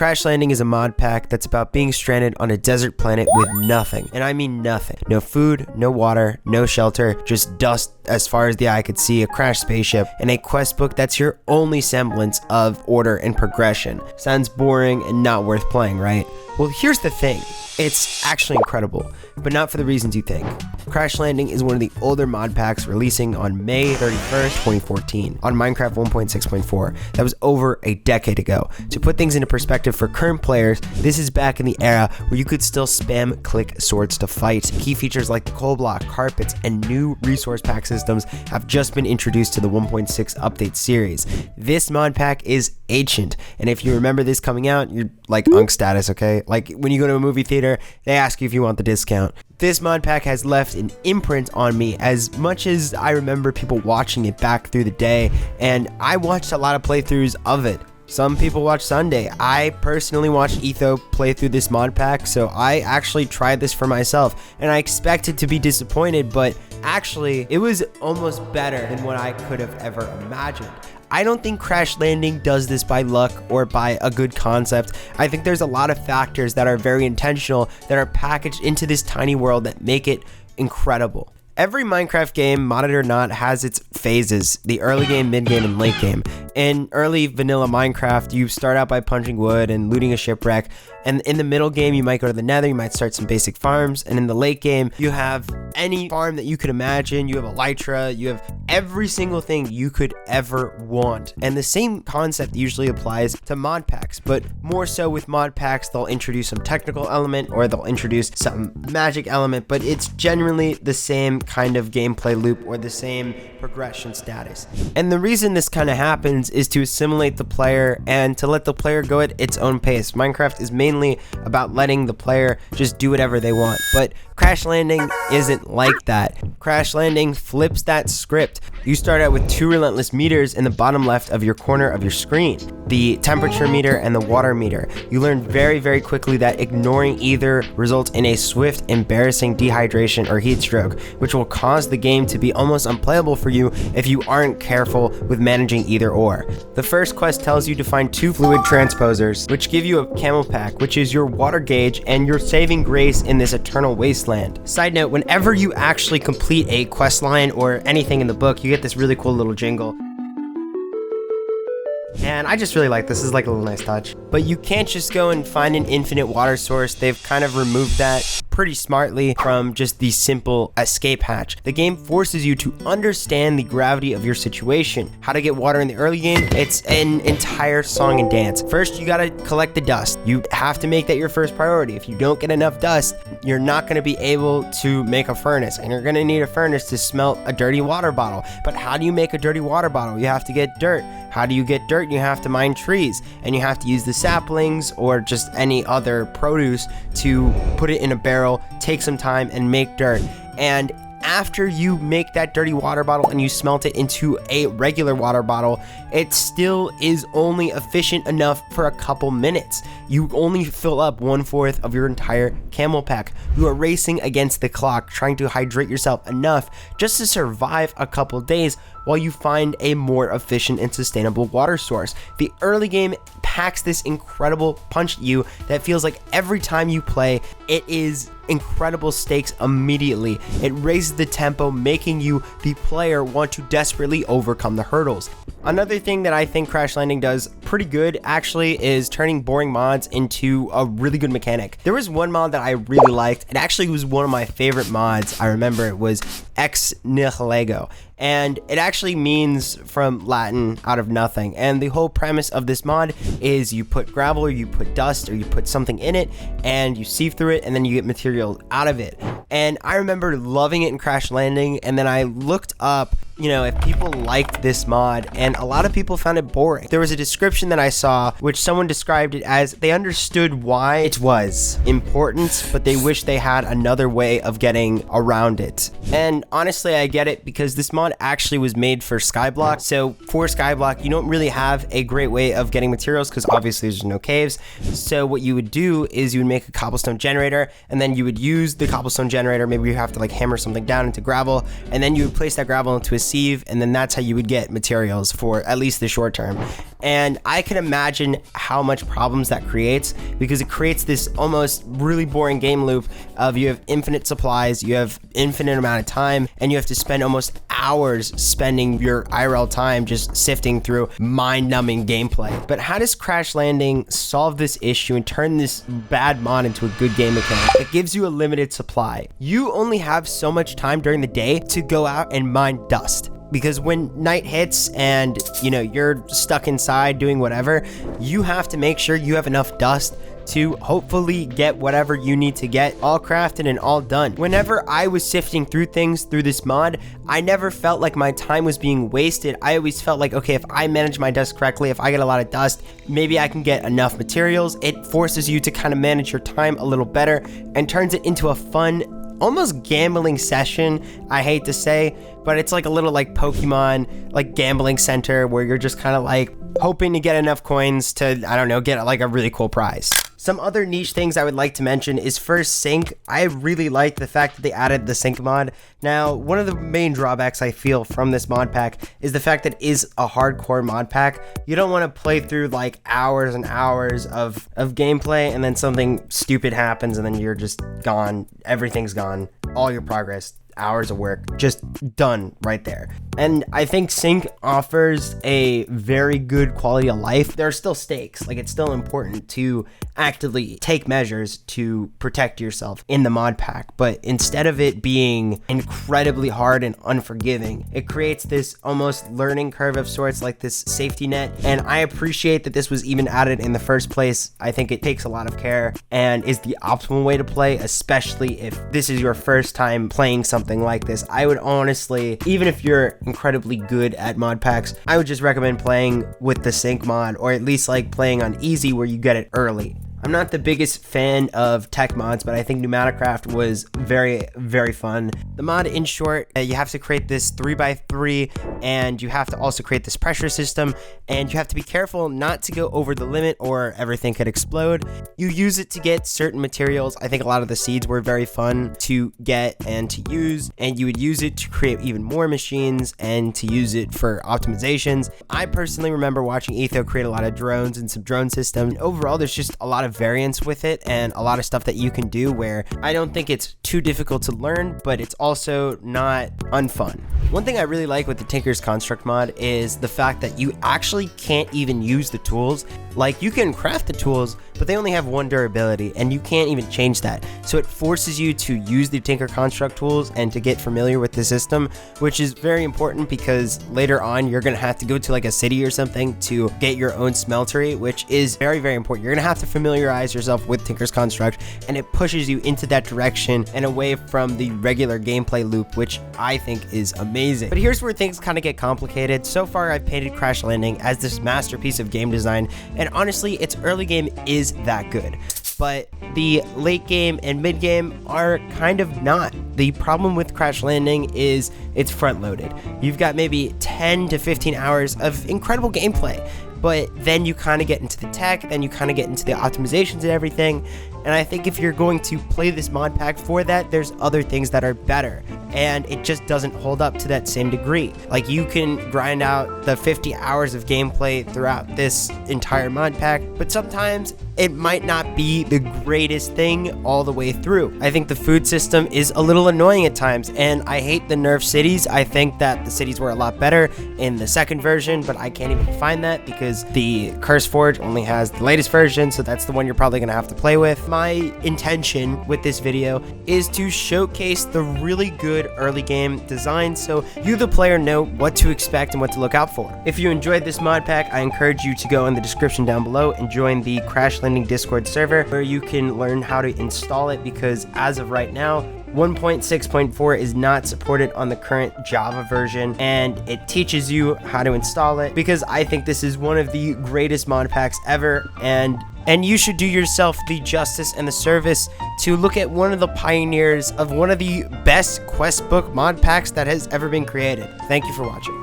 Crashlanding is a mod pack that's about being stranded on a desert planet with nothing, and I mean nothing. No food, no water, no shelter, just dust as far as the eye could see, a crashed spaceship, and a quest book that's your only semblance of order and progression. Sounds boring and not worth playing, right? Well, here's the thing. It's actually incredible, but not for the reasons you think. Crashlanding is one of the older mod packs releasing on May 31st, 2014 on Minecraft 1.6.4. That was over a decade ago. To put things into perspective for current players, this is back in the era where you could still spam click swords to fight. Key features like the coal block, carpets, and new resource pack systems have just been introduced to the 1.6 update series. This mod pack is ancient, and if you remember this coming out, you're like Unk status, okay? Like when you go to a movie theater, they ask you if you want the discount. This mod pack has left an imprint on me as much as I remember people watching it back through the day, and I watched a lot of playthroughs of it. Some people watch Sunday. I personally watched Etho play through this mod pack, so I actually tried this for myself, and I expected to be disappointed, but actually it was almost better than what I could have ever imagined. I don't think Crashlanding does this by luck or by a good concept. I think there's a lot of factors that are very intentional that are packaged into this tiny world that make it incredible. Every Minecraft game, modded or not, has its phases, the early game, mid game, and late game. In early vanilla Minecraft, you start out by punching wood and looting a shipwreck, and in the middle game, you might go to the nether, you might start some basic farms, and in the late game, you have any farm that you could imagine, you have elytra, you have every single thing you could ever want. And the same concept usually applies to mod packs, but more so with mod packs, they'll introduce some technical element or they'll introduce some magic element, but it's generally the same kind of gameplay loop or the same progression status. And the reason this kind of happens is to assimilate the player and to let the player go at its own pace. Minecraft is mainly about letting the player just do whatever they want, but Crashlanding isn't like that. Crashlanding flips that script. You start out with two relentless meters in the bottom left of your corner of your screen, the temperature meter and the water meter. You learn very, very quickly that ignoring either results in a swift, embarrassing dehydration or heat stroke, which will cause the game to be almost unplayable for you if you aren't careful with managing either or. The first quest tells you to find two fluid transposers, which give you a camel pack, which is your water gauge and your saving grace in this eternal wasteland. Side note, whenever you actually complete a quest line or anything in the book, you get this really cool little jingle. And I just really like this. This is like a little nice touch. But you can't just go and find an infinite water source. They've kind of removed that pretty smartly from just the simple escape hatch. The game forces you to understand the gravity of your situation. How to get water in the early game, it's an entire song and dance. First, you gotta collect the dust. You have to make that your first priority. If you don't get enough dust, you're not gonna be able to make a furnace, and you're gonna need a furnace to smelt a dirty water bottle. But how do you make a dirty water bottle? You have to get dirt. How do you get dirt? You have to mine trees, and you have to use the saplings or just any other produce to put it in a barrel, take some time, and make dirt. And after you make that dirty water bottle and you smelt it into a regular water bottle, it still is only efficient enough for a couple minutes. You only fill up 1/4 of your entire camel pack. You are racing against the clock, trying to hydrate yourself enough just to survive a couple days while you find a more efficient and sustainable water source. The early game packs this incredible punch at you that feels like every time you play, it is incredible stakes immediately. It raises the tempo, making you, the player, want to desperately overcome the hurdles. Another thing that I think Crashlanding does pretty good actually is turning boring mods into a really good mechanic. There was one mod that I really liked. It actually was one of my favorite mods. I remember it was ex nihilego, and it actually means from Latin out of nothing. And the whole premise of this mod is you put gravel or you put dust or you put something in it and you sieve through it and then you get material out of it. And I remember loving it in Crashlanding, and then I looked up, you know, if people liked this mod, and a lot of people found it boring. There was a description that I saw which someone described it as they understood why it was important, but they wish they had another way of getting around it. And honestly, I get it, because this mod actually was made for Skyblock. So for Skyblock, you don't really have a great way of getting materials because obviously there's no caves. So what you would do is you would make a cobblestone generator, and then you would use the cobblestone generator. Maybe you have to like hammer something down into gravel, and then you would place that gravel into a sieve, and then that's how you would get materials for at least the short term. And I can imagine how much problems that creates, because it creates this almost really boring game loop of you have infinite supplies, you have infinite amount of time, and you have to spend almost hours spending your IRL time just sifting through mind-numbing gameplay. But how does Crashlanding solve this issue and turn this bad mod into a good game mechanic? It gives you a limited supply. You only have so much time during the day to go out and mine dust. Because when night hits and, you're stuck inside doing whatever, you have to make sure you have enough dust to hopefully get whatever you need to get all crafted and all done. Whenever I was sifting through things through this mod, I never felt like my time was being wasted. I always felt like, okay, if I manage my dust correctly, if I get a lot of dust, maybe I can get enough materials. It forces you to kind of manage your time a little better and turns it into a fun, almost gambling session. I hate to say, but it's like a little like Pokemon, like gambling center where you're just kind of like hoping to get enough coins to, I don't know, get like a really cool prize. Some other niche things I would like to mention is first sync. I really like the fact that they added the sync mod. Now, one of the main drawbacks I feel from this mod pack is the fact that it is a hardcore mod pack. You don't want to play through like hours and hours of gameplay and then something stupid happens and then you're just gone. Everything's gone. All your progress, hours of work, just done right there. And I think sync offers a very good quality of life. There are still stakes, like it's still important to actively take measures to protect yourself in the mod pack, but instead of it being incredibly hard and unforgiving, it creates this almost learning curve of sorts, like this safety net. And I appreciate that this was even added in the first place. I think it takes a lot of care and is the optimal way to play, especially if this is your first time playing something like this. I would honestly, even if you're incredibly good at mod packs, I would just recommend playing with the sync mod, or at least like playing on easy where you get it early. I'm not the biggest fan of tech mods, but I think Pneumaticraft was very, very fun. The mod, in short, you have to create this 3x3, and you have to also create this pressure system, and you have to be careful not to go over the limit or everything could explode. You use it to get certain materials. I think a lot of the seeds were very fun to get and to use, and you would use it to create even more machines and to use it for optimizations. I personally remember watching Etho create a lot of drones and some drone systems. Overall, there's just a lot of variance with it and a lot of stuff that you can do where I don't think it's too difficult to learn, but it's also not unfun. One thing I really like with the Tinker's Construct mod is the fact that you actually can't even use the tools. Like, you can craft the tools, but they only have one durability and you can't even change that. So it forces you to use the Tinker Construct tools and to get familiar with the system, which is very important because later on you're going to have to go to like a city or something to get your own smeltery, which is very, very important. You're going to have to familiarize yourself with Tinker's Construct, and it pushes you into that direction and away from the regular gameplay loop, which I think is amazing. But here's where things kind of get complicated. So far, I've painted Crashlanding as this masterpiece of game design, and honestly, its early game is that good. But the late game and mid game are kind of not. The problem with Crashlanding is it's front loaded. You've got maybe 10 to 15 hours of incredible gameplay, but then you kind of get into the tech, then you kind of get into the optimizations and everything. And I think if you're going to play this mod pack for that, there's other things that are better. And it just doesn't hold up to that same degree. Like, you can grind out the 50 hours of gameplay throughout this entire mod pack, but sometimes it might not be the greatest thing all the way through. I think the food system is a little annoying at times, and I hate the nerf cities. I think that the cities were a lot better in the second version, but I can't even find that because the Curse Forge only has the latest version, so that's the one you're probably going to have to play with. My intention with this video is to showcase the really good early game design so you, the player, know what to expect and what to look out for. If you enjoyed this mod pack, I encourage you to go in the description down below and join the Crashlanding Discord server where you can learn how to install it, because as of right now, 1.6.4 is not supported on the current Java version, and it teaches you how to install it because I think this is one of the greatest mod packs ever, and you should do yourself the justice and the service to look at one of the pioneers of one of the best quest book mod packs that has ever been created. Thank you for watching.